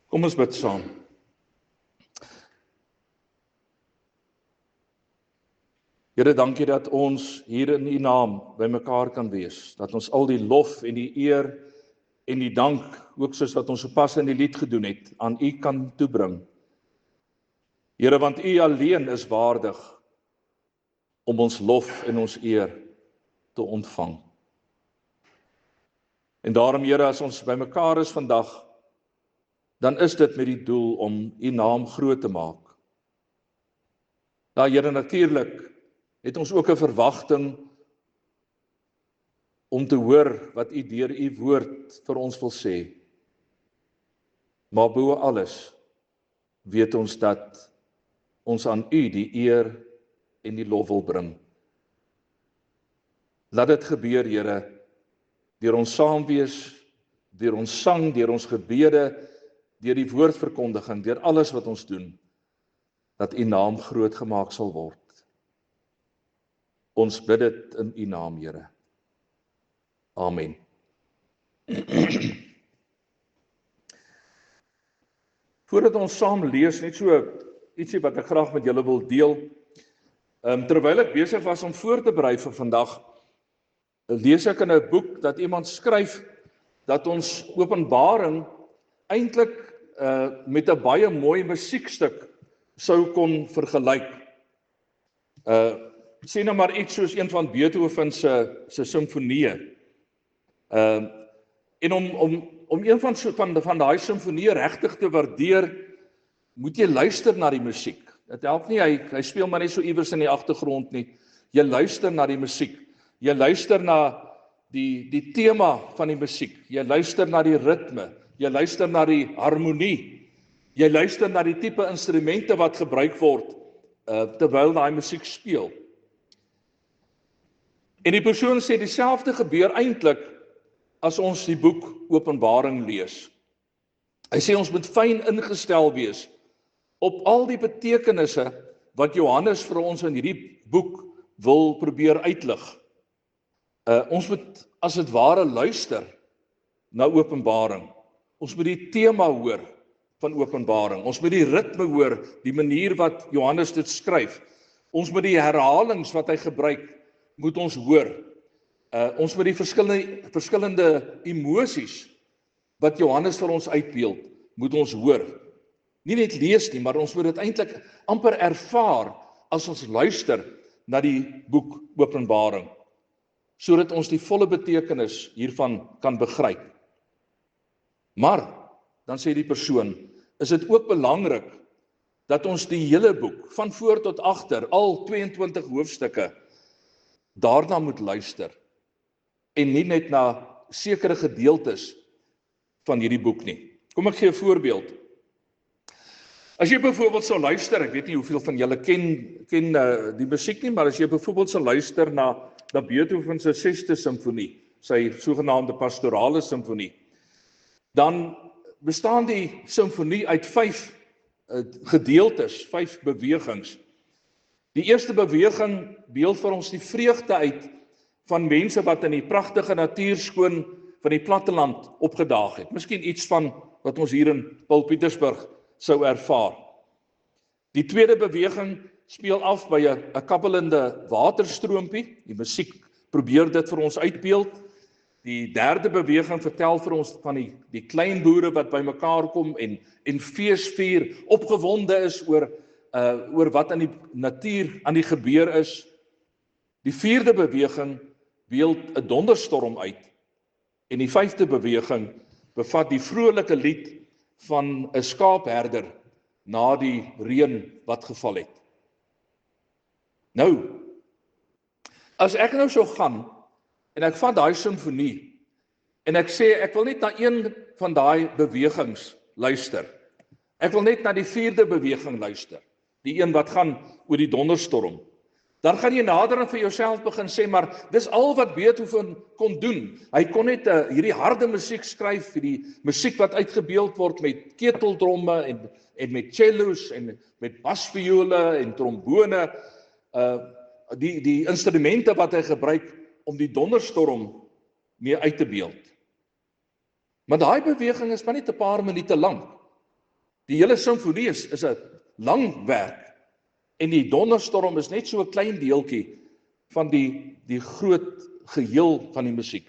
Kom ons bid saam. Here, dankie dat ons hier in U naam by mekaar kan wees, dat ons al die lof en die eer en die dank, ook soos wat ons sopas in die lied gedoen het, aan U kan toebring. Here, want U alleen is waardig om ons lof en ons eer te ontvang. En daarom, Here, as ons by mekaar is vandag, dan is dit met die doel om U naam groot te maak. Ja, Here, natuurlik het ons ook 'n verwagting om te hoor wat U deur U woord vir ons wil sê. Maar bo alles weet ons dat ons aan U die eer en die lof wil bring. Laat dit gebeur, Here, deur ons saam wees, deur ons sang, deur ons gebede, deur die woordverkondiging, deur alles wat ons doen, dat U naam groot gemaak sal word. Ons bid dit in U naam, Here. Amen. Voordat ons saam lees, net so ietsie wat ek graag met julle wil deel. Terwyl ek besig was om voor te berei vir vandag, lees ek in 'n boek dat iemand skryf dat ons Openbaring eintlik met 'n baie mooi musiekstuk sou kon vergelyk. Sê nou maar iets soos een van Beethoven se simfonieë. En om een van daai simfonieë regtig te waardeer, moet jy luister na die musiek. Dit help nie, hy speel maar net so iewers in die agtergrond nie. Jy luister na die musiek. Jy luister na die tema van die musiek. Jy luister na die ritme. Jy luister na die harmonie. Jy luister na die tipe instrumente wat gebruik word terwyl daai musiek speel. En die persoon sê dieselfde gebeur eintlik as ons die boek Openbaring lees. Hy sê ons moet fyn ingestel wees op al die betekenisse wat Johannes vir ons in hierdie boek wil probeer uitlig. Ons moet as dit ware luister na Openbaring. Ons moet die tema hoor van Openbaring. Ons moet die ritme hoor, die manier wat Johannes dit skryf. Ons moet die herhalings wat hy gebruik, moet ons hoor. Ons moet die verskillende emosies wat Johannes vir ons uitbeeld, moet ons hoor. Nie net lees nie, maar ons moet dit eintlik amper ervaar as ons luister na die boek Openbaring, sodat ons die volle betekenis hiervan kan begryp. Maar, dan sê die persoon, is dit ook belangrik dat ons die hele boek, van voor tot agter, al 22 hoofstukke, daarna moet luister, en nie net na sekere gedeeltes van hierdie boek nie. Kom ek gee 'n voorbeeld. As jy byvoorbeeld sou luister, ek weet nie hoeveel van julle ken die musiek nie, maar as jy byvoorbeeld sou luister na Beethoven se 6de simfonie, sy sogenaamde pastorale simfonie, dan bestaan die simfonie uit 5 gedeeltes, 5 bewegings. Die eerste beweging beeld vir ons die vreugde uit van mense wat in die pragtige natuurskoon van die platteland opgedaag het. Miskien iets van wat ons hier in Paul Pietersburg sou ervaar. Die tweede beweging speel af by 'n kabbelende waterstroompie. Die musiek probeer dit vir ons uitbeeld. Die derde beweging vertel vir ons van die klein boere wat bymekaar kom en feesvier, opgewonde is oor wat in die natuur aan die gebeur is. Die vierde beweging beeld 'n donderstorm uit. En die 5de beweging bevat die vrolike lied van 'n skaapherder na die reën wat geval het. Nou, as ek nou sou gaan en ek vat daai simfonie en ek sê ek wil net na een van daai bewegings luister. Ek wil net na die 4de beweging luister. Die een wat gaan oor die donderstorm. Dan gaan jy nader en vir jouself begin sê, maar dis al wat Beethoven kon doen. Hy kon net hierdie harde musiek skryf, hierdie musiek wat uitgebeeld word met keteldromme en met cellos en met basviole en trombone, die instrumente wat hy gebruik om die donderstorm mee uit te beeld. Maar daai beweging is maar net 'n paar minute lank. Die hele simfonie is 'n lang werk. En die donderstorm is net so 'n klein deeltjie van die groot geheel van die musiek.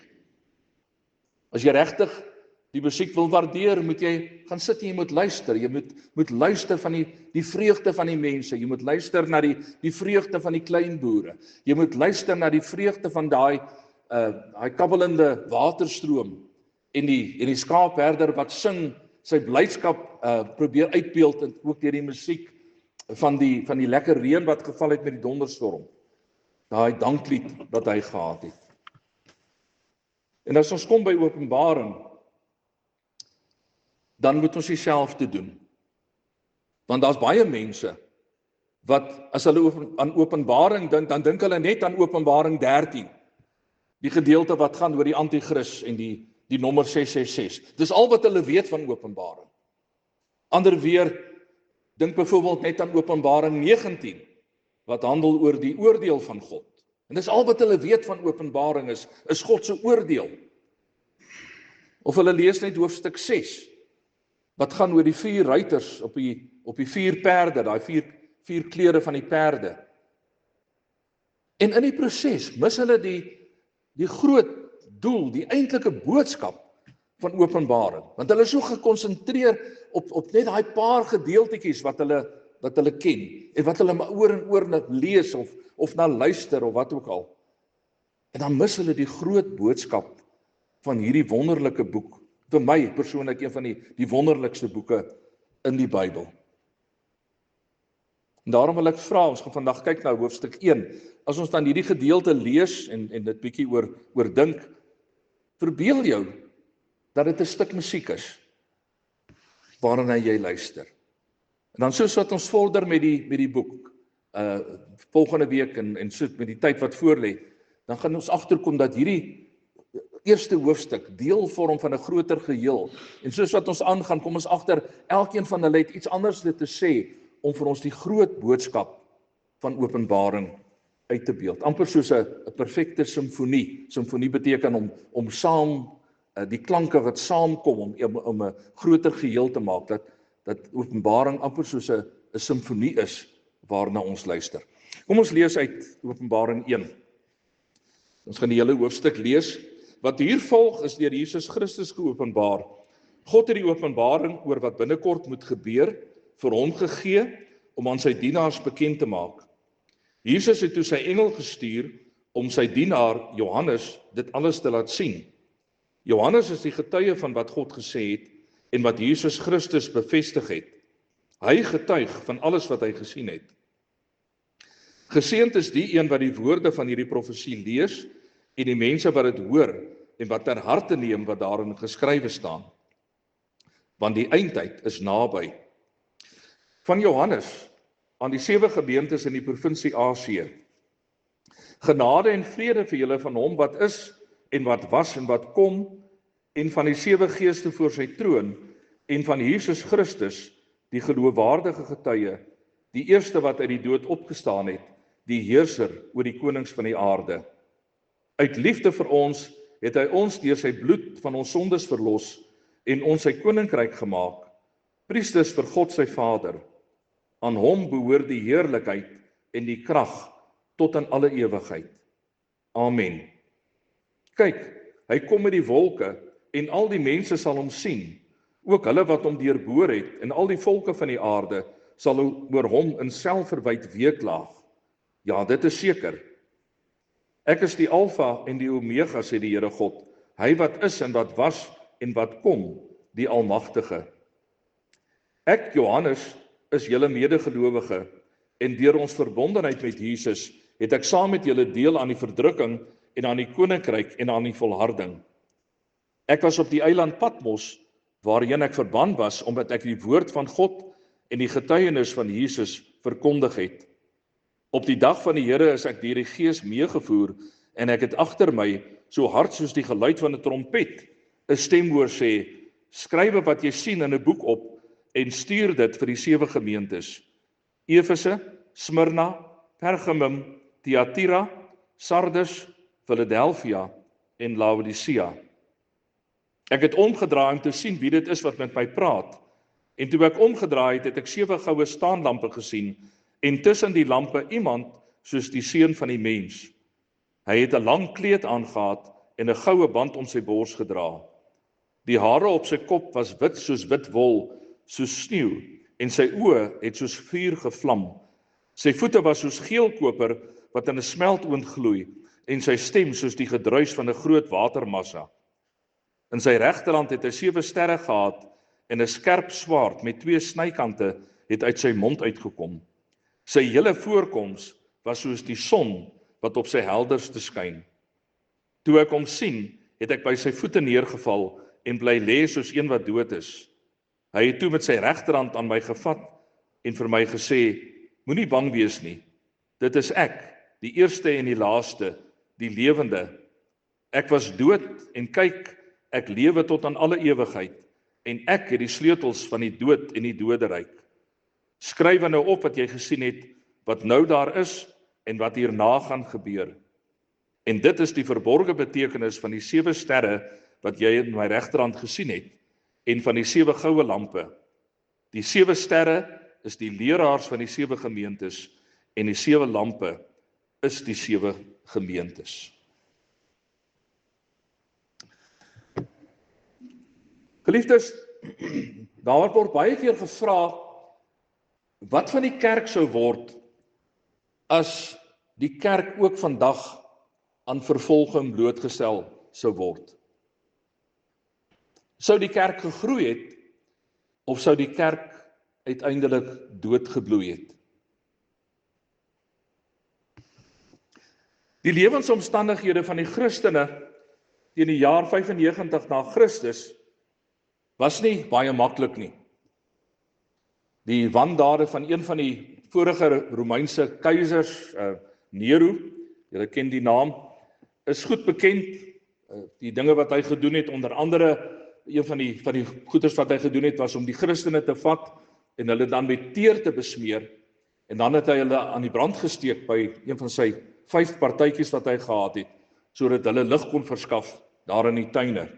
As jy regtig die musiek wil waardeer, moet jy gaan sit en jy moet luister. Jy moet luister van die vreugde van die mense. Jy moet luister na die vreugde van die klein boere. Jy moet luister na die vreugde van daai kabbelende waterstroom en die skaapherder wat sing, sy blydskap probeer uitbeeld en ook deur die musiek van die lekker reën wat geval het met die donderstorm. Daai danklied wat hy gehad het. En as ons kom by Openbaring, dan moet ons dieselfde doen. Want daar's baie mense wat as hulle aan Openbaring dink, dan dink hulle net aan Openbaring 13. Die gedeelte wat gaan oor die anti-kris en die nommer 666. Dis al wat hulle weet van Openbaring. Ander weer dink byvoorbeeld net aan Openbaring 19 wat handel oor die oordeel van God. En dis al wat hulle weet van Openbaring is God se oordeel. Of hulle lees net hoofstuk 6 wat gaan oor die 4 ruiters op die 4 perde, daai 4 kleure van die perde. En in die proses mis hulle die groot doel, die eintlike boodskap van Openbaring, want hulle is so gekonsentreer op net daai paar gedeeltetjies wat hulle ken en wat hulle maar oor en oor lees of na luister of wat ook al. En dan mis hulle die groot boodskap van hierdie wonderlike boek. Vir my persoonlik een van die wonderlikste boeke in die Bybel. En daarom wil ek vra, ons gaan vandag kyk na hoofstuk 1. As ons dan hierdie gedeelte lees en dit bietjie oordink, verbeel jou dat dit 'n stuk musiek is waarna jy luister. En dan soos wat ons vorder met die boek, volgende week en so met die tyd wat voorlê, dan gaan ons agterkom dat hierdie eerste hoofstuk deel vorm van 'n groter geheel. En soos wat ons aangaan, kom ons agter, elkeen van hulle het iets anders te sê om vir ons die groot boodskap van Openbaring uit te beeld. Amper soos 'n perfekte simfonie. Simfonie beteken om saam die klanke wat saamkom om 'n groter geheel te maak, dat Openbaring amper soos 'n simfonie is waarna ons luister. Kom ons lees uit Openbaring 1. Ons gaan die hele hoofstuk lees. Wat hier volg is deur Jesus Christus geopenbaar. God het die openbaring oor wat binnekort moet gebeur vir hom gegee om aan sy dienaars bekend te maak. Jesus het toe sy engel gestuur om sy dienaar Johannes dit alles te laat sien. Johannes is die getuie van wat God gesê het en wat Jesus Christus bevestig het. Hy getuig van alles wat hy gesien het. Geseënd is die een wat die woorde van hierdie profesie lees en die mense wat dit hoor en wat ter harte neem wat daarin geskrywe staan. Want die eindtyd is naby. Van Johannes aan die 7 gemeentes in die provinsie Asië. Genade en vrede vir julle van hom wat is en wat was en wat kom, en van die 7 geeste voor sy troon, en van Jesus Christus, die geloofwaardige getuie, die eerste wat uit die dood opgestaan het, die heerser oor die konings van die aarde. Uit liefde vir ons het hy ons deur sy bloed van ons sondes verlos en ons sy koninkryk gemaak, priesters vir God sy Vader. Aan hom behoort die heerlikheid en die krag tot aan alle ewigheid. Amen. Kyk, hy kom met die wolke en al die mense sal hom sien, ook hulle wat hom deurboor het en al die volke van die aarde sal oor hom in selfverwyd weeklaag. Ja, dit is seker. Ek is die Alfa en die Omega, sê die Here God, hy wat is en wat was en wat kom, die Almagtige. Ek, Johannes, is julle medegelowige en deur ons verbondenheid met Jesus het ek saam met julle deel aan die verdrukking en aan die koninkryk en aan die volharding. Ek was op die eiland Patmos waarheen ek verban was omdat ek die woord van God en die getuienis van Jesus verkondig het. Op die dag van die Here is ek deur die Gees meegevoer en ek het agter my, so hard soos die geluid van 'n trompet, 'n stem hoor sê: skryf wat jy sien in 'n boek op en stuur dit vir die 7 gemeentes: Efese, Smyrna, Pergamum, Thyatira, Sardes, Philadelphia en Laodicea. Ek het omgedraai om te sien wie dit is wat met my praat En toe ek omgedraai het, het ek 7 goue staanlampe gesien, en tussen die lampe iemand soos die seun van die mens. Hy het 'n lang kleed aangehad en 'n goue band om sy bors gedra. Die hare op sy kop was wit soos wit wol, soos sneeu, en sy oë het soos vuur gevlam. Sy voete was soos geel koper wat in 'n smeltoond gloei, en sy stem soos die gedruis van 'n groot watermassa. In sy regterhand het hy 7 sterre gehad, en 'n skerp swaard met 2 snykante het uit sy mond uitgekom. Sy hele voorkoms was soos die son wat op sy helderste skyn. Toe ek hom sien, het ek by sy voete neergeval en bly lê soos een wat dood is. Hy het toe met sy regterhand aan my gevat en vir my gesê, moenie bang wees nie. Dit is ek, die eerste en die laaste, die lewende. Ek was dood en kyk, ek lewe tot aan alle ewigheid, en ek het die sleutels van die dood en die doderyk. Skryf nou op wat jy gesien het, wat nou daar is en wat hierna gaan gebeur. En dit is die verborgde betekenis van die 7 sterre wat jy in my regterhand gesien het, en van die 7 goue lampe. Die 7 sterre is die leraars van die 7 gemeentes, en die 7 lampe is die 7 gemeentes. Geliefdes, daar word baie keer gevra, wat van die kerk sou word, as die kerk ook vandag aan vervolging blootgestel sou word. Sou die kerk gegroei het, of sou die kerk uiteindelik doodgebloei het? Die lewensomstandighede van die Christene teen die jaar 95 na Christus was nie baie maklik nie. Die wandade van een van die vorige Romeinse keisers, Nero, julle ken die naam, is goed bekend. Die dinge wat hy gedoen het, onder andere een van die goeders wat hy gedoen het, was om die Christene te vat en hulle dan met teer te besmeer, en dan het hy hulle aan die brand gesteek by een van sy 5 partytjies wat hy gehad het, sodat hulle lig kon verskaf daar in die tuine.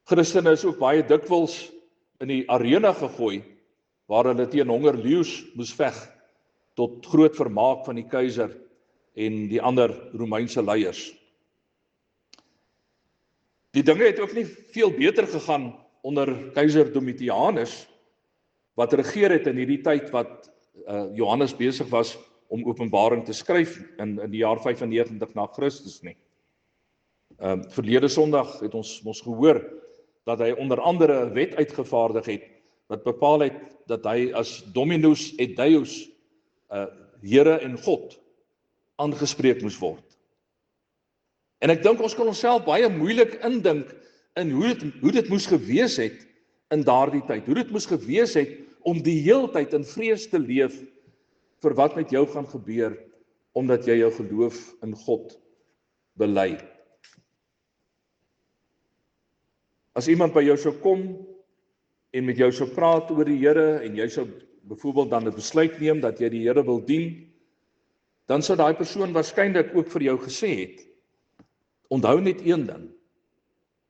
Christene is ook baie dikwels in die arena gegooi, waar hulle teen hongerleeu's moes veg, tot groot vermaak van die keiser en die ander Romeinse leiers. Die dinge het ook nie veel beter gegaan onder keiser Domitianus, wat regeer het in hierdie tyd wat Johannes besig was om Openbaring te skryf in die jaar 95 na Christus nie. Verlede Sondag het ons gehoor dat hy onder andere 'n wet uitgevaardig het wat bepaal het dat hy as Dominus et Deus, Here en God, aangespreek moes word. En ek dink ons kan onsself baie moeilik indink in hoe dit moes gewees het in daardie tyd. Hoe dit moes gewees het om die heeltyd in vrees te leef vir wat met jou gaan gebeur, omdat jy jou geloof in God bely. As iemand by jou sou kom en met jou sou praat oor die Here, en jy sou byvoorbeeld dan 'n besluit neem dat jy die Here wil dien, dan sou daai persoon waarskynlik ook vir jou gesê het, onthou net een ding,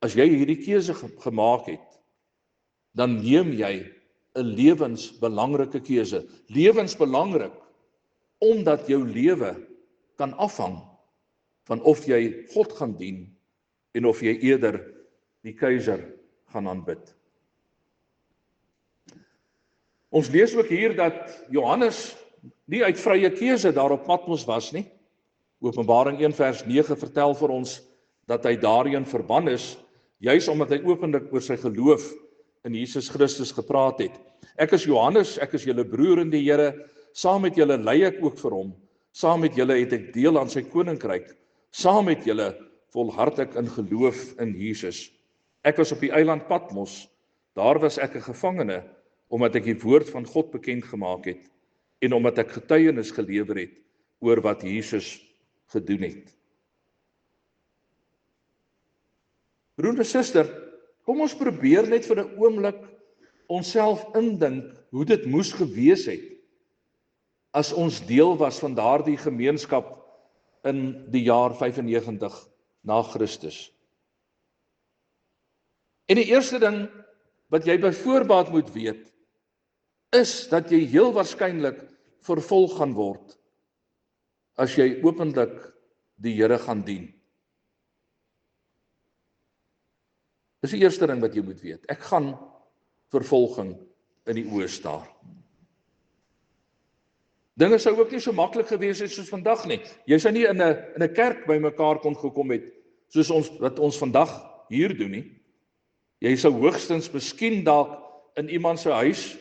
as jy hierdie keuse gemaak het, dan neem jy 'n lewensbelangrike keuse. Lewensbelangrik, omdat jou lewe kan afhang van of jy God gaan dien, en of jy eerder die keiser gaan aanbid. Ons lees ook hier dat Johannes nie uit vrye keuse daar op Patmos was nie. Openbaring 1 vers 9 vertel vir ons dat hy daarheen verban is, juis omdat hy openlik oor sy geloof in Jesus Christus gepraat het. Ek is Johannes, ek is julle broer in die Here, saam met julle ly ek ook vir hom, saam met julle het ek deel aan sy koninkryk, saam met julle volhard ek in geloof in Jesus. Ek was op die eiland Patmos, daar was ek 'n gevangene, omdat ek die woord van God bekend gemaak het, en omdat ek getuienis gelewer het oor wat Jesus gedoen het. Broer en suster, kom ons probeer net vir 'n oomblik onsself indink hoe dit moes gewees het as ons deel was van daardie gemeenskap in die jaar 95 na Christus. En die eerste ding wat jy by voorbaat moet weet, is dat jy heel waarskynlik vervolg gaan word as jy openlik die Here gaan dien. Dis die eerste ding wat jy moet weet. Ek gaan vervolging in die oë staar. Dinge sou ook nie so maklik gewees het soos vandag nie. Jy sou nie in 'n kerk bymekaar kon gekom het soos wat ons vandag hier doen nie. Jy sou hoogstens miskien dalk in iemand se huis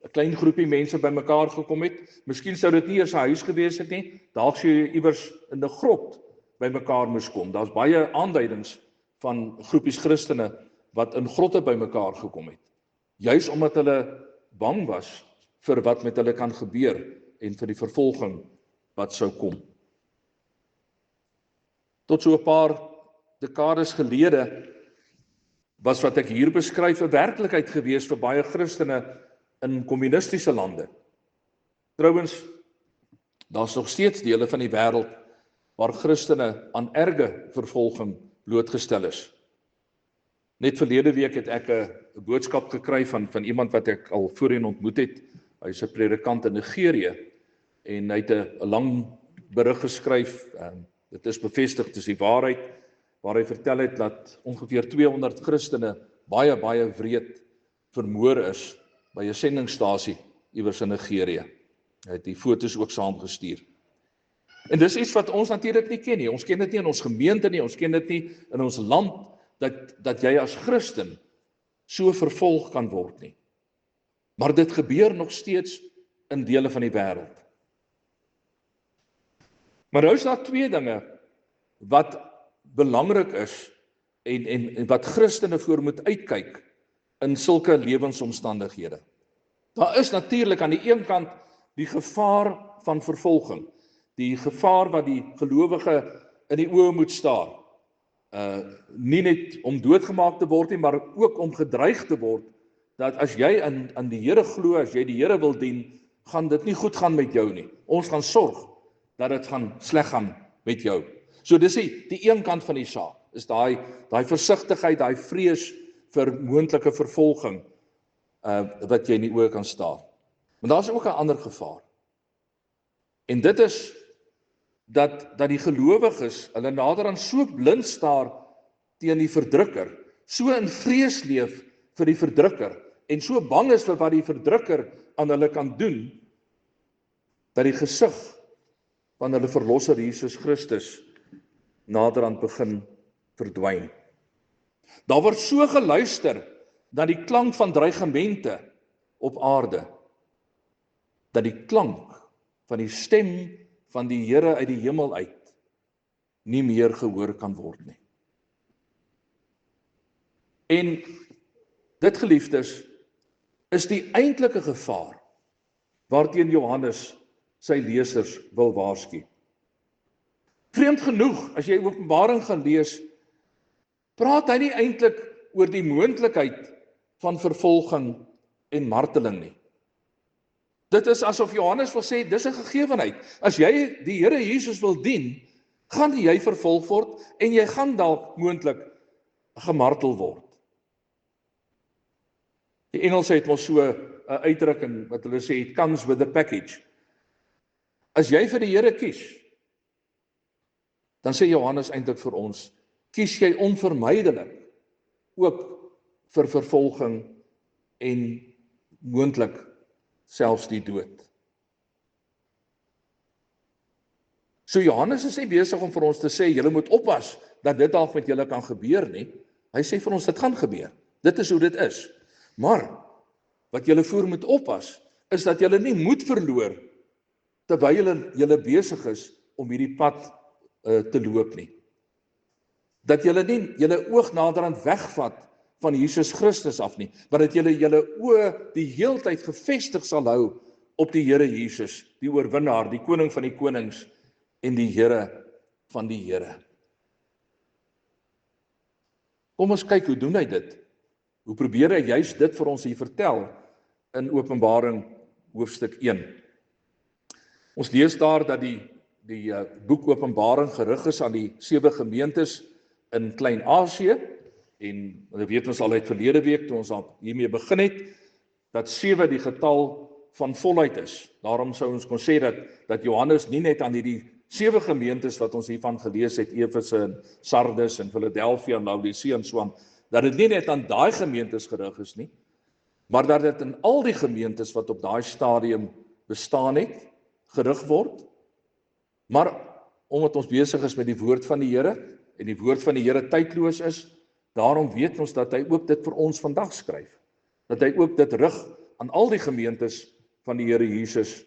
'n klein groepie mense bymekaar gekom het. Miskien sou dit nie eers 'n huis gewees het nie. Dalk sou jy iewers in 'n grot bymekaar moes kom. Daar's baie aanduidings van groepies Christene wat in grotte bymekaar gekom het. Juis omdat hulle bang was vir wat met hulle kan gebeur en vir die vervolging wat sou kom. Tot so 'n paar dekades gelede was wat ek hier beskryf 'n werklikheid gewees vir baie Christene in kommunistiese lande. Trouwens, daar's nog steeds dele van die wêreld waar Christene aan erge vervolging blootgestel is. Net verlede week het ek 'n boodskap gekry van iemand wat ek al voorheen ontmoet het. Hy's 'n predikant in Nigerië en hy het 'n lang berig geskryf. Dit is bevestig, dis die waarheid, waar hy vertel het dat ongeveer 200 Christene baie wreed vermoor is by 'n sendingstasie iewers in Nigerië. Hy het die foto's ook saamgestuur. En dis iets wat ons natuurlik nie ken nie. Ons ken dit nie in ons gemeente nie, ons ken dit nie in ons land dat jy as Christen so vervolg kan word nie. Maar dit gebeur nog steeds in dele van die wêreld. Maar nou is daar twee dinge wat belangrik is en wat Christene voor moet uitkyk in sulke lewensomstandighede. Daar is natuurlik aan die een kant die gevaar van vervolging, die gevaar wat die gelowige in die oë moet staar. Nie net om doodgemaak te word nie, maar ook om gedreig te word, dat as jy aan die Here glo, as jy die Here wil dien, gaan dit nie goed gaan met jou nie. Ons gaan sorg dat dit gaan sleg gaan met jou. So dis die een kant van die saak, is daai versigtigheid, daai vrees vir moontlike vervolging, wat jy in die oë kan staar. Maar daar's ook 'n ander gevaar. En dit is dat die gelowiges, hulle naderhand so blind staar teen die verdrukker, so in vrees leef vir die verdrukker, en so bang is vir wat die verdrukker aan hulle kan doen, dat die gesig van hulle verlosser Jesus Christus naderhand begin verdwyn. Daar word so geluister na die klank van dreigemente op aarde, dat die klank van die stem van die Here uit die hemel uit nie meer gehoor kan word nie. En dit, geliefdes, is die eintlike gevaar waarteen Johannes sy lesers wil waarsku. Vreemd genoeg, as jy Openbaring gaan lees, praat hy nie eintlik oor die moontlikheid van vervolging en marteling nie. Dit is asof Johannes wil sê, dis 'n gegewenheid. As jy die Here Jesus wil dien, gaan jy vervolg word en jy gaan dalk moontlik gemartel word. Die Engelse het mos so 'n uitdrukking wat hulle sê, it comes with the package. As jy vir die Here kies, dan sê Johannes eintlik vir ons, kies jy onvermydelik ook vir vervolging en moontlik selfs die dood. So Johannes is nie besig om vir ons te sê, julle moet oppas dat dit dalk met julle kan gebeur nie. Hy sê vir ons, dit gaan gebeur. Dit is hoe dit is. Maar wat julle voor moet oppas, is dat julle nie moed verloor terwyl julle besig is om hierdie pad te loop nie. Dat julle nie julle oog naderhand wegvat van Jesus Christus af nie, maar dat julle oë die heeltyd gefestig sal hou op die Here Jesus, die oorwinnaar, die koning van die konings en die Here van die Here. Kom ons kyk, hoe doen hy dit? Hoe probeer hy juist dit vir ons hier vertel in Openbaring hoofstuk 1? Ons lees daar dat die boek Openbaring gerig is aan die 7 gemeentes in Klein-Asië, En we weet ons al uit verlede week, toe ons al hiermee begin het, dat 7 die getal van volheid is. Daarom sou ons kon sê dat Johannes nie net aan hierdie 7 gemeentes wat ons hiervan gelees het, Efese en Sardes en Philadelphia en Laodicea en so aan, dat dit nie net aan daai gemeentes gerig is nie, maar dat dit in al die gemeentes wat op daai stadium bestaan het, gerig word. Maar omdat ons besig is met die woord van die Here en die woord van die Here tydloos is, daarom weet ons dat hy ook dit vir ons vandag skryf. Dat hy ook dit rig aan al die gemeentes van die Here Jesus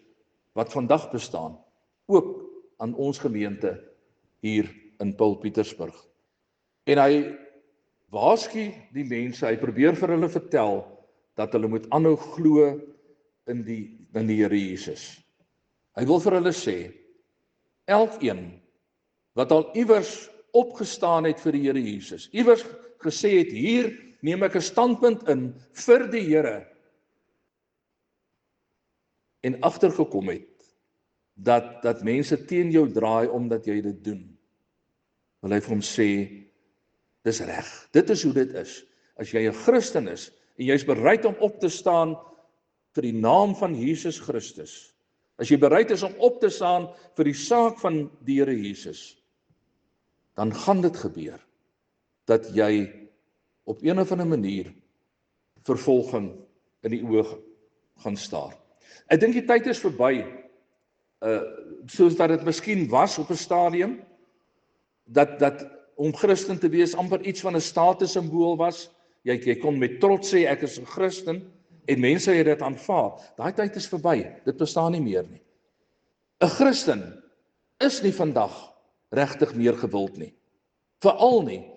wat vandag bestaan, ook aan ons gemeente hier in Paul Pietersburg. En hy waarsku die mense, hy probeer vir hulle vertel dat hulle moet aanhou glo in die Here Jesus. Hy wil vir hulle sê, elkeen wat al iewers opgestaan het vir die Here Jesus, iewers gesê het, hier neem ek 'n standpunt in vir die Here, en agtergekom het dat mense teen jou draai omdat jy dit doen, wil hy vir hom sê, dis reg, dit is hoe dit is. As jy 'n Christen is en jy is bereid om op te staan vir die naam van Jesus Christus, as jy bereid is om op te staan vir die saak van die Here Jesus, dan gaan dit gebeur dat jy op een of ander manier vervolging in die oë gaan staar. Ek dink die tyd is verby, soos dat dit miskien was op 'n stadium, dat om Christen te wees amper iets van 'n statussimbool was. Jy kon met trots sê ek is 'n Christen en mense het dit aanvaar. Daai tyd is verby, dit bestaan nie meer nie. 'n Christen is nie vandag regtig meer gewild nie. Veral nie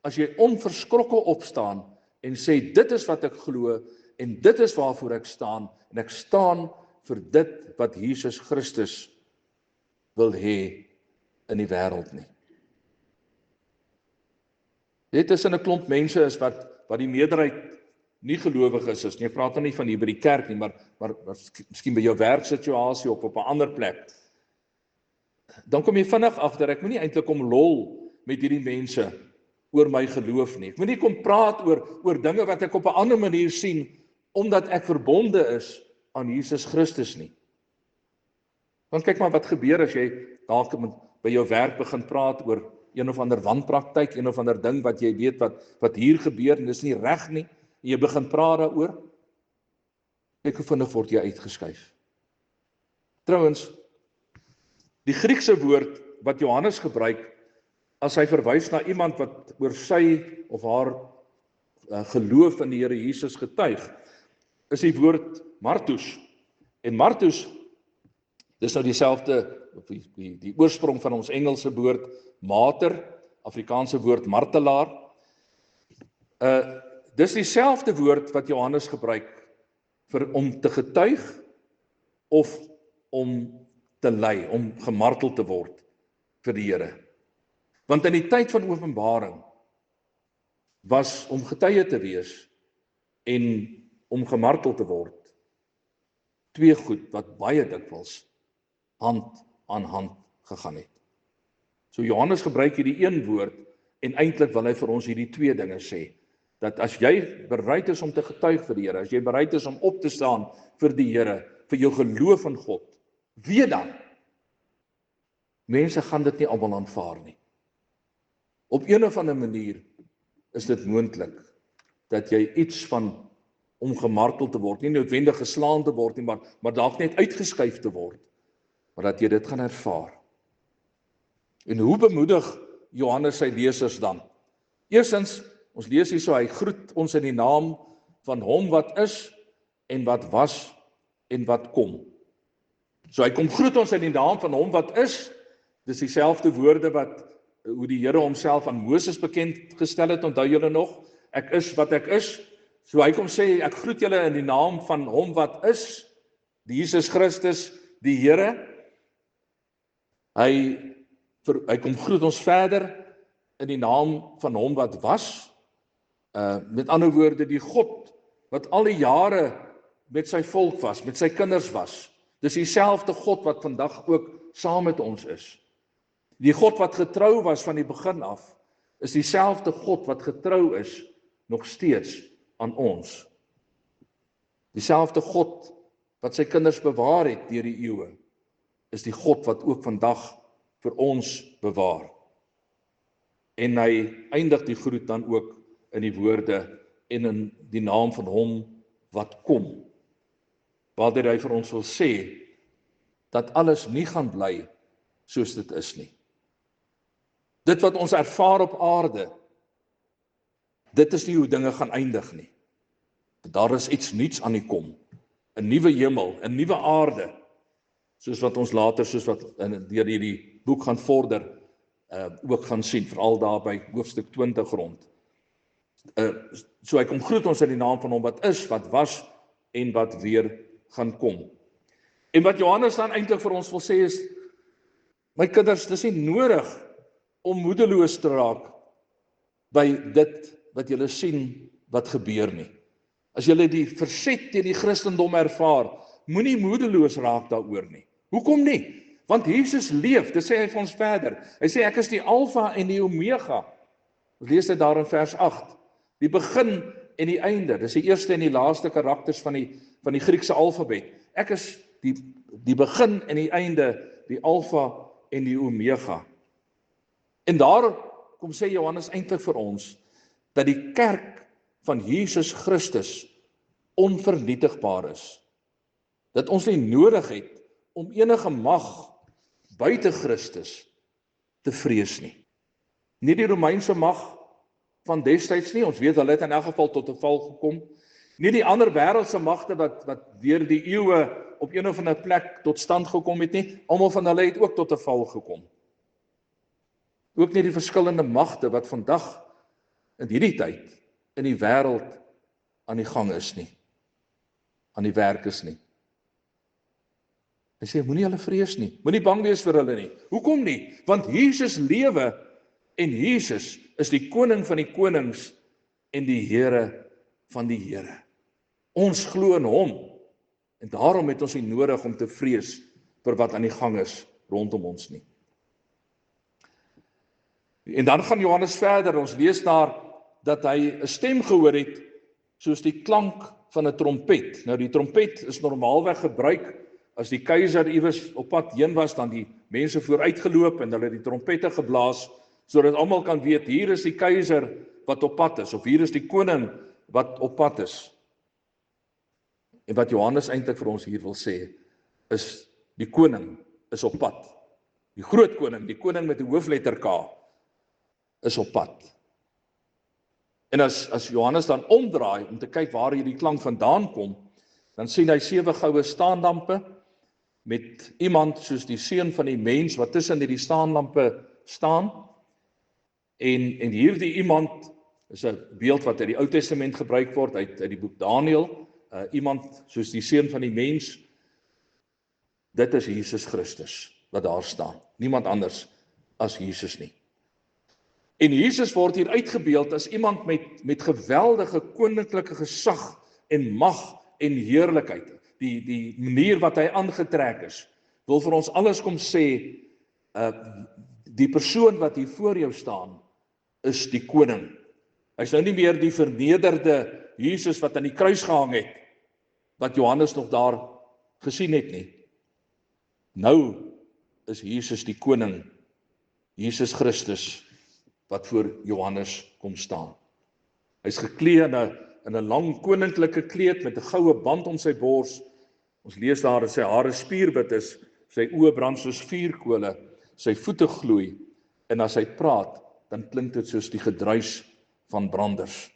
as jy onverskrokke opstaan en sê dit is wat ek glo en dit is waarvoor ek staan en ek staan vir dit wat Jesus Christus wil hê in die wêreld nie. Dit is 'n klomp mense is wat die meerderheid nie gelowig is nie. Ek praat nou nie van hier by die kerk nie, maar miskien by jou werksituasie of op 'n ander plek. Dan kom jy vinnig agter, ek moenie eintlik kom lol met hierdie mense oor my geloof nie. Ek moenie kom praat oor dinge wat ek op 'n ander manier sien, omdat ek verbonde is aan Jesus Christus nie. Want kyk maar wat gebeur as jy dalk by jou werk begin praat oor een of ander wanpraktyk, een of ander ding wat jy weet wat hier gebeur en dis nie reg nie, en jy begin praat daaroor, kyk hoe vinnig word jy uitgeskuif. Trouwens, die Griekse woord wat Johannes gebruik, as hy verwys na iemand wat oor sy of haar geloof in die Here Jesus getuig, is die woord martus. En martus, dis nou dieselfde, die oorsprong van ons Engelse woord mater, Afrikaanse woord martelaar. Dis dieselfde woord wat Johannes gebruik om te getuig of om te ly, om gemartel te word vir die Here. Want in die tyd van Openbaring was om getuie te wees en om gemartel te word twee goed wat baie dikwels hand aan hand gegaan het. So Johannes gebruik hierdie een woord en eintlik wil hy vir ons hierdie twee dinge sê, dat as jy bereid is om te getuig vir die Here, as jy bereid is om op te staan vir die Here, vir jou geloof in God, weet dan, mense gaan dit nie almal aanvaar nie. Op een of ander manier is dit moontlik dat jy iets van om gemartel te word, nie noodwendig geslaan te word nie, maar dalk net uitgeskuif te word, maar dat jy dit gaan ervaar. En hoe bemoedig Johannes sy lesers dan? Eerstens, ons lees hier so, hy groet ons in die naam van hom wat is en wat was en wat kom. So hy kom groet ons in die naam van hom wat is, dis dieselfde woorde hoe die Here homself aan Moses bekend gestel het, onthou julle nog, ek is wat ek is. So hy kom sê, ek groet julle in die naam van hom wat is, die Jesus Christus, die Here. Hy kom groet ons verder in die naam van hom wat was, met ander woorde die God wat al die jare met sy volk was, met sy kinders was. Dis dieselfde God wat vandag ook saam met ons is. Die God wat getrou was van die begin af, is dieselfde God wat getrou is nog steeds aan ons. Dieselfde God wat sy kinders bewaar het deur die eeue, is die God wat ook vandag vir ons bewaar. En hy eindig die groet dan ook in die woorde en in die naam van hom wat kom, waardeur hy vir ons wil sê dat alles nie gaan bly soos dit is nie. Dit wat ons ervaar op aarde, dit is nie hoe dinge gaan eindig nie. Daar is iets nuuts aan die kom, 'n nuwe hemel, 'n nuwe aarde, soos wat ons later, soos wat deur hierdie boek gaan vorder, ook gaan sien, veral daar by hoofstuk 20 rond. So hy kom groet ons in die naam van hom wat is, wat was en wat weer gaan kom. En wat Johannes dan eintlik vir ons wil sê is, my kinders, dis nie nodig om moedeloos te raak by dit wat julle sien wat gebeur nie. As julle die verset teen die Christendom ervaar, moenie moedeloos raak daaroor nie. Hoekom nie? Want Jesus leef, dit sê hy vir ons verder. Hy sê ek is die Alfa en die Omega. Ons lees dit daar in vers 8. Die begin en die einde. Dis die eerste en die laaste karakters van die Griekse alfabet. Ek is die begin en die einde, die Alfa en die Omega. En daar kom sê Johannes eintlik vir ons dat die kerk van Jesus Christus onvernietigbaar is. Dat ons nie nodig het om enige mag buite Christus te vrees nie. Nie die Romeinse mag van destyds nie, ons weet hulle het in elk geval tot 'n val gekom. Nie die ander wêreldse magte wat deur die eeue op een of ander plek tot stand gekom het nie, almal van hulle het ook tot 'n val gekom. Ook nie die verskillende magte wat vandag in hierdie tyd in die wêreld aan die gang is nie, aan die werk is nie. Hy sê, moenie hulle vrees nie, moenie bang wees vir hulle nie. Hoekom nie? Want Jesus lewe en Jesus is die koning van die konings en die Here van die Here. Ons glo in hom en daarom het ons nie nodig om te vrees vir wat aan die gang is rondom ons nie. En dan gaan Johannes verder, ons lees daar dat hy 'n stem gehoor het soos die klank van 'n trompet. Nou die trompet is normaalweg gebruik as die keiser iewers op pad heen was, dan die mense vooruitgeloop en hulle die trompette geblaas, sodat almal kan weet, hier is die keiser wat op pad is, of hier is die koning wat op pad is. En wat Johannes eintlik vir ons hier wil sê, is die koning is op pad. Die groot koning, die koning met die hoofletter K, is op pad. En as Johannes dan omdraai om te kyk waar hierdie klank vandaan kom, dan sien hy 7 goue staandampe met iemand soos die seun van die mens wat tussen hierdie staandampe staan. En hierdie iemand is 'n beeld wat uit die Ou Testament gebruik word uit die boek Daniël, iemand soos die seun van die mens. Dit is Jesus Christus wat daar staan, niemand anders as Jesus nie. En Jesus word hier uitgebeeld as iemand met geweldige koninklike gesag en mag en heerlikheid. Die manier wat hy aangetrek is, wil vir ons alles kom sê, die persoon wat hier voor jou staan, is die koning. Hy's nou nie meer die vernederde Jesus wat aan die kruis gehang het, wat Johannes nog daar gesien het nie. Nou is Jesus die koning, Jesus Christus, wat voor Johannes kom staan. Hy's geklee in 'n lang koninklike kleed met 'n goue band om sy bors. Ons lees daar dat sy hare spierwit is, sy oë brand soos vuurkole, sy voete gloei, en as hy praat, dan klink dit soos die gedruis van branders.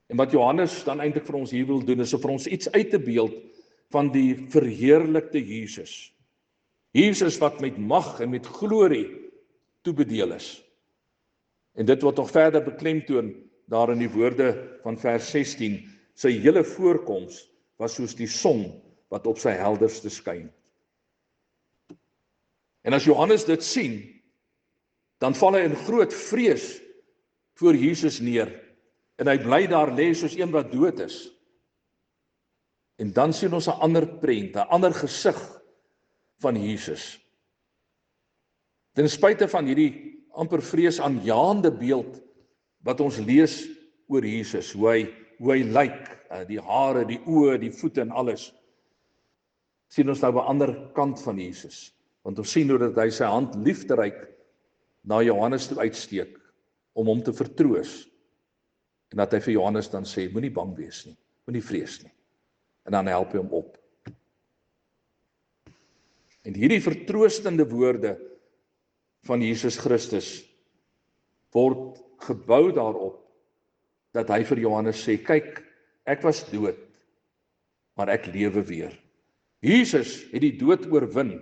En wat Johannes dan eintlik vir ons hier wil doen, is om vir ons iets uit te beeld van die verheerlikte Jesus. Jesus wat met mag en met glorie toebedeel is. En dit word nog verder beklemtoon daar in die woorde van vers 16. Sy hele voorkoms was soos die son wat op sy helderste skyn. En as Johannes dit sien, dan val hy in groot vrees voor Jesus neer. En hy bly daar lê soos een wat dood is. En dan sien ons 'n ander prent, 'n ander gesig van Jesus. Ten spyte van hierdie amper vreesaanjaende beeld wat ons lees oor Jesus, hoe hy lyk, die hare, die oë, die voete en alles. Sien ons nou aan die ander kant van Jesus, want ons sien hoe dat hy sy hand liefderyk na Johannes toe uitsteek, om hom te vertroos, en dat hy vir Johannes dan sê, moenie bang wees nie, moenie vrees nie, en dan help hy hom op. En hierdie vertroostende woorde van Jesus Christus word gebou daarop, dat hy vir Johannes sê, kyk, ek was dood, maar ek lewe weer. Jesus het die dood oorwin,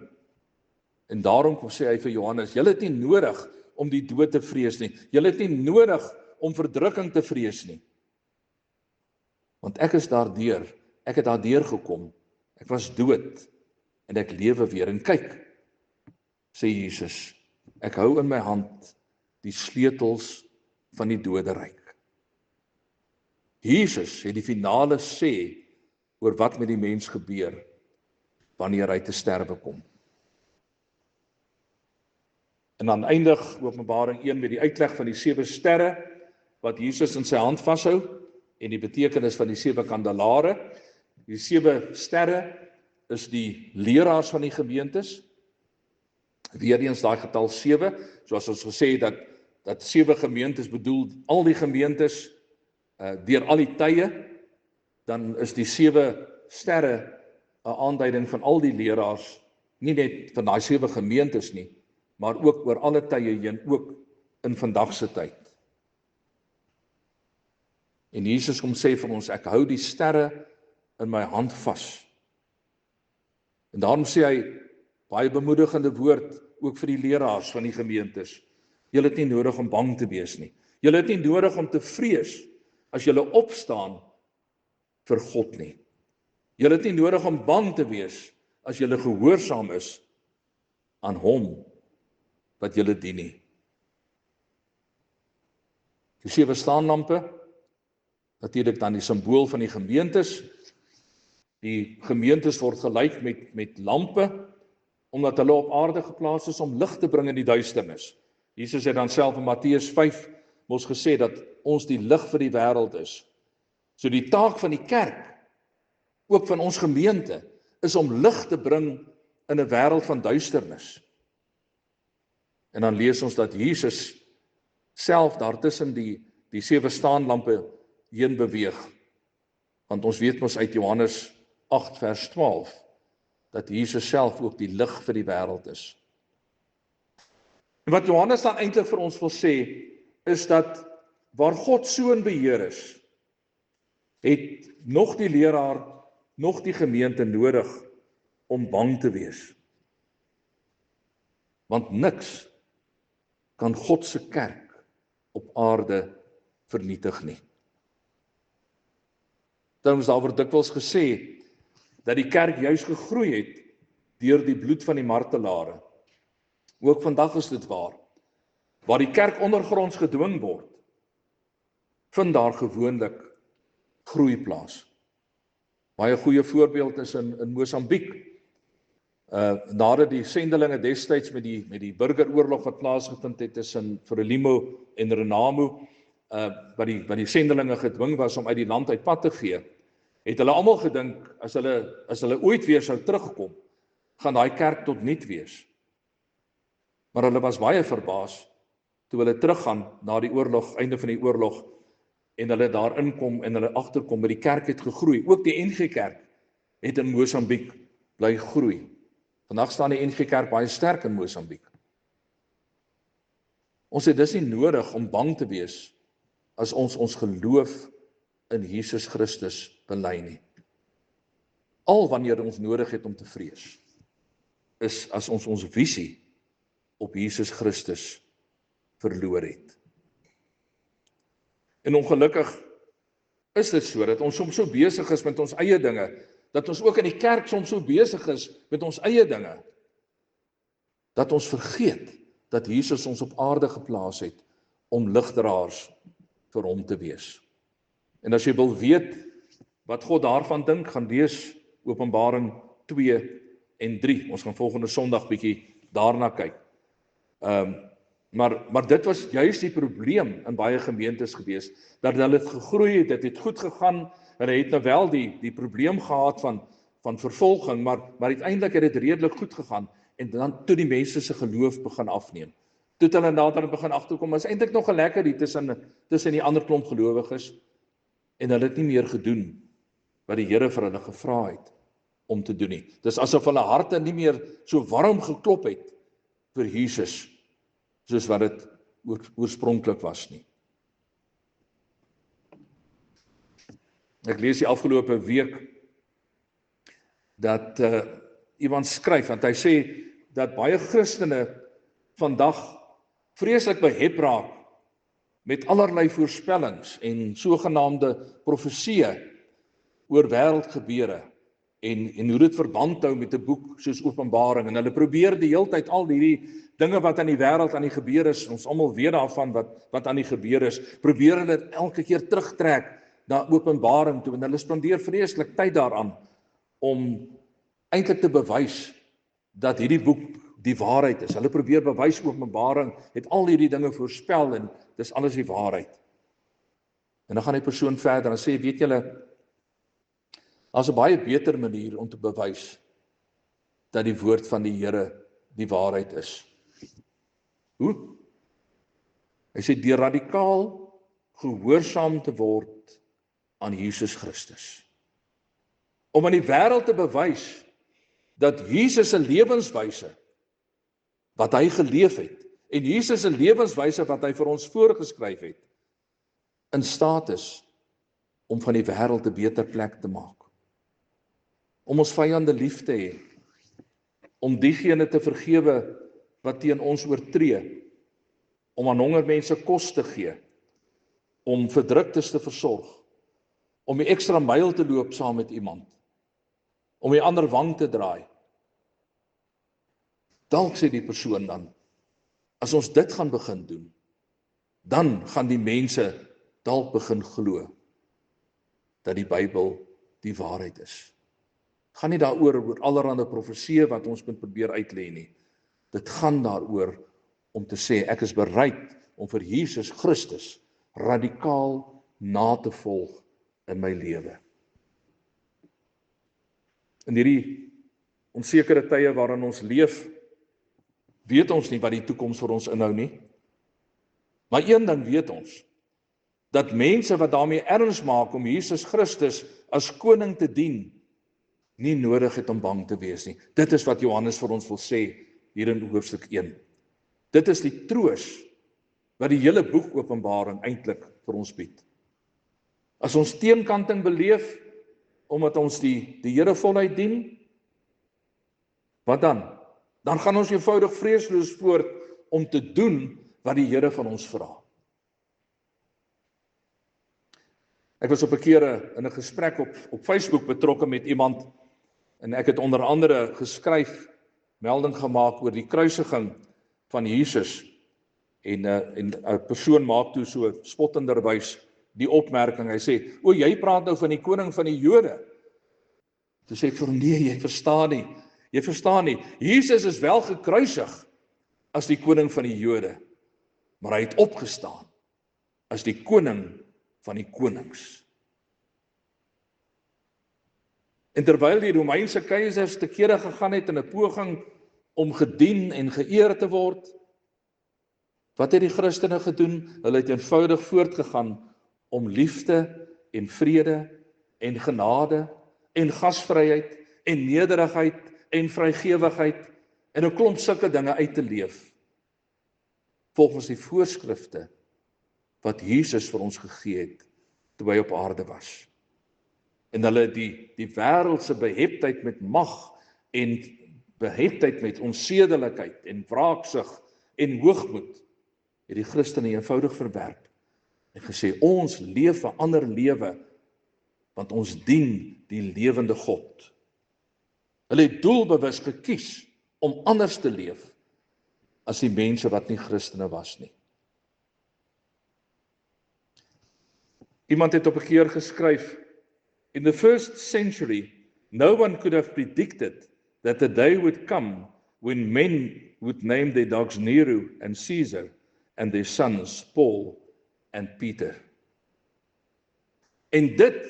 en daarom sê hy vir Johannes, julle het nie nodig om die dood te vrees nie, julle het nie nodig om verdrukking te vrees nie, want ek is daardeur, ek het daardeur gekom, ek was dood, en ek lewe weer, en kyk, sê Jesus, ek hou in my hand die sleutels van die doderyk. Jesus het die finale sê oor wat met die mens gebeur wanneer hy te sterwe kom. En dan eindig Openbaring 1 met die uitleg van die 7 sterre wat Jesus in sy hand vashou en die betekenis van die 7 kandelare. Die 7 sterre is die leraars van die gemeentes. Weereens daai getal 7, soos ons gesê het dat 7 gemeentes bedoel al die gemeentes deur al die tye, dan is die 7 sterre 'n aanduiding van al die leraars, nie net van daai 7 gemeentes nie, maar ook oor alle tye heen, ook in vandag se tyd. En Jesus kom sê vir ons, ek hou die sterre in my hand vas. En daarom sê hy, baie bemoedigende woord, ook vir die leraars van die gemeentes. Julle het nie nodig om bang te wees nie. Julle het nie nodig om te vrees, as julle opstaan vir God nie. Julle het nie nodig om bang te wees, as julle gehoorsaam is aan hom, wat julle dien nie. Die 7 staanlampe, natuurlik dan die simbool van die gemeentes. Die gemeentes word gelyk met lampe, omdat hulle op aarde geplaas is om lig te bring in die duisternis. Jesus het dan self in Matteus 5 mos gesê dat ons die lig vir die wêreld is. So die taak van die kerk, ook van ons gemeente, is om lig te bring in 'n wêreld van duisternis. En dan lees ons dat Jesus self daar tussen die 7 staanlampe heen beweeg. Want ons weet mos uit Johannes 8 vers 12 dat Jesus self ook die lig vir die wêreld is. En wat Johannes dan eintlik vir ons wil sê, is dat waar God so in beheer is, het nog die leraar, nog die gemeente nodig om bang te wees. Want niks kan God se kerk op aarde vernietig nie. Trouwens, daar word dikwels gesê dat die kerk juis gegroei het deur die bloed van die martelare. Ook vandag is dit waar. Waar die kerk ondergronds gedwing word, vind daar gewoonlik groei plaas. Baie goeie voorbeeld is in Mosambiek. Nadat die sendelinge destyds met die burgeroorlog wat plaasgevind het tussen Frelimo en Renamo, wat die sendelinge gedwing was om uit die land uit pad te gee, het hulle almal gedink, as hulle ooit weer sou terugkom, gaan daai kerk tot niet wees. Maar hulle was baie verbaas, toe hulle teruggaan na die oorlog, einde van die oorlog, en hulle daar inkom en hulle agterkom, maar die kerk het gegroei. Ook die NG Kerk het in Mosambiek bly groei. Vandag staan die NG Kerk baie sterk in Mosambiek. Ons het dus nie nodig om bang te wees as ons geloof in Jesus Christus bely nie. Al wanneer ons nodig het om te vrees, is as ons visie op Jesus Christus verloor het. En ongelukkig is dit so, dat ons soms so besig is met ons eie dinge, dat ons ook in die kerk soms so besig is met ons eie dinge, dat ons vergeet dat Jesus ons op aarde geplaas het om ligdraers vir hom te wees. En as jy wil weet wat God daarvan dink, gaan lees Openbaring 2 en 3. Ons gaan volgende Sondag bietjie daarna kyk. Maar dit was juist die probleem in baie gemeentes gewees, dat hulle het gegroei, dit het goed gegaan, hulle het nou wel die probleem gehad van vervolging, maar uiteindelik het dit redelik goed gegaan, en dan toe die mense se geloof begin afneem. Toe het hulle nader begin agterkom, is eintlik nog 'n lekker die tussen die ander klomp gelowiges, en hulle het nie meer gedoen wat die Here vir hulle gevra het om te doen nie. Dis asof hulle harte nie meer so warm geklop het vir Jesus, soos wat dit oorspronklik was nie. Ek lees die afgelope week dat iemand skryf, want hy sê dat baie Christene vandag vreeslik behep raak met allerlei voorspellings en sogenaamde profesieë oor wêreldgebeure en hoe dit verband hou met 'n boek soos Openbaring, en hulle probeer die hele tyd al hierdie dinge wat aan die wêreld aan die gebeur is, ons almal weet daarvan wat aan die gebeur is, probeer hulle elke keer terugtrek na Openbaring toe, en hulle spandeer vreeslik tyd daaraan om eintlik te bewys dat hierdie boek die waarheid is. Hulle probeer bewys Openbaring het al hierdie dinge voorspel en dis alles die waarheid. En dan gaan die persoon verder en sê, weet julle, daar's 'n baie beter manier om te bewys dat die woord van die Here die waarheid is. Hoe? Hy sê deur radikaal gehoorsaam te word aan Jesus Christus. Om aan die wêreld te bewys dat Jesus se lewenswyse wat hy geleef het en Jesus se lewenswyse wat hy vir ons voorgeskryf het, in staat is om van die wêreld 'n beter plek te maak. Om ons vyande lief te hê, om diegene te vergewe wat teen ons oortree, om aan honger mense kos te gee, om verdruktes te versorg, om die ekstra myl te loop saam met iemand, om die ander wang te draai. Dalk sê die persoon dan, as ons dit gaan begin doen, dan gaan die mense dalk begin glo dat die Bybel die waarheid is. Gaan nie daaroor oor allerhande profesieë wat ons moet probeer uitlê nie. Dit gaan daaroor om te sê ek is bereid om vir Jesus Christus radikaal na te volg in my lewe. In hierdie onsekere tye waarin ons leef, weet ons nie wat die toekoms vir ons inhou nie. Maar een ding weet ons, dat mense wat daarmee erns maak om Jesus Christus as koning te dien, nie nodig het om bang te wees nie. Dit is wat Johannes vir ons wil sê hier in hoofstuk 1. Dit is die troos wat die hele boek Openbaring eintlik vir ons bied. As ons teenkanting beleef omdat ons die Here voluit dien, wat dan? Dan gaan ons eenvoudig vreesloos voort om te doen wat die Here van ons vra. Ek was op 'n keer in 'n gesprek op Facebook betrokke met iemand, en ek het onder andere geskryf, melding gemaak oor die kruisiging van Jesus, en 'n persoon maak toe so spottenderwys die opmerking, hy sê, o, jy praat nou van die koning van die Jode. Toe sê ek vir hom, nee, jy verstaan nie, Jesus is wel gekruisig as die koning van die Jode, maar hy het opgestaan as die koning van die konings. En terwyl die Romeinse keisers te kere gegaan het in 'n poging om gedien en geëer te word, wat het die Christene gedoen? Hulle het eenvoudig voortgegaan om liefde en vrede en genade en gasvryheid en nederigheid en vrygewigheid en 'n klomp sulke dinge uit te leef, volgens die voorskrifte wat Jesus vir ons gegee het toe hy op aarde was. En hulle die wêreldse beheptheid met mag en beheptheid met onsedelikheid en wraaksug en hoogmoed, het die Christene eenvoudig verwerp en gesê, ons leef 'n ander lewe, want ons dien die lewende God. Hulle het doelbewus gekies om anders te leef as die mense wat nie Christene was nie. Iemand het op 'n keer geskryf, in the first century, no one could have predicted that the day would come when men would name their dogs Nero and Caesar, and their sons, Paul and Peter. En dit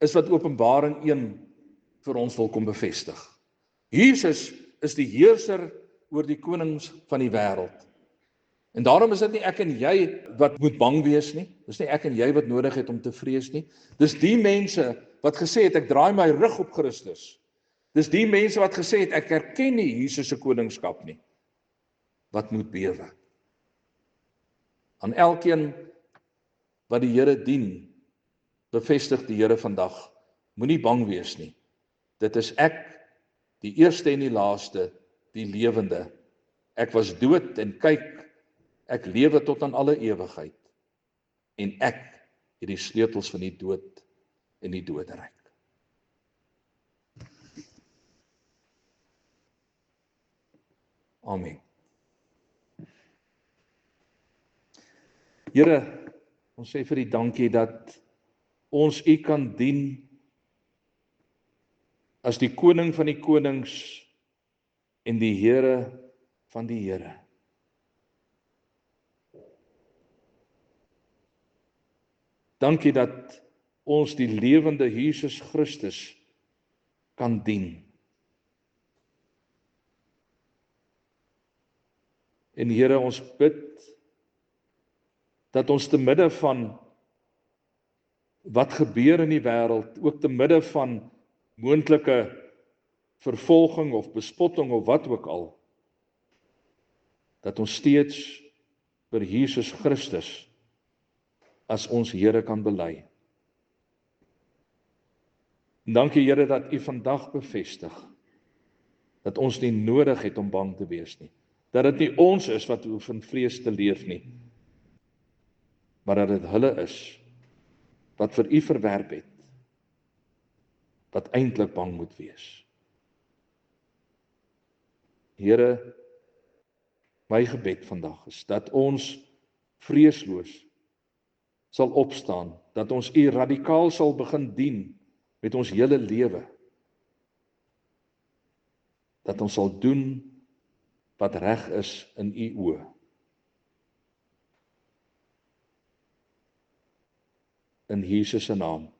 is wat Openbaring 1 vir ons wil kom bevestig. Jesus is die heerser oor die konings van die wêreld. En daarom is dit nie ek en jy wat moet bang wees nie. Dis nie ek en jy wat nodig het om te vrees nie. Dis die mense wat gesê het, ek draai my rug op Christus. Dis die mense wat gesê het, ek erken nie Jesus se koningskap nie, wat moet bewe. Aan elkeen wat die Here dien, bevestig die Here vandag, moenie bang wees nie. Dit is ek, die eerste en die laaste, die lewende. Ek was dood en kyk, ek lewe tot aan alle ewigheid. En ek het die sleutels van die dood en die doderyk. Amen. Here, ons sê vir U dankie dat ons U kan dien as die koning van die konings en die Here van die Here. Dankie dat ons die lewende Jesus Christus kan dien. En Here, ons bid dat ons te midde van wat gebeur in die wêreld, ook te midde van moontlike vervolging of bespotting of wat ook al, dat ons steeds vir Jesus Christus as ons Here kan bely. En dankie Here dat U vandag bevestig dat ons nie nodig het om bang te wees nie. Dat dit nie ons is wat hoef in vrees te leef nie, maar dat dit hulle is wat vir U verwerp het, wat eintlik bang moet wees. Here, my gebed vandag is dat ons vreesloos sal opstaan, dat ons U radikaal sal begin dien met ons hele lewe, dat ons sal doen wat reg is in U oë. In Jesus se naam.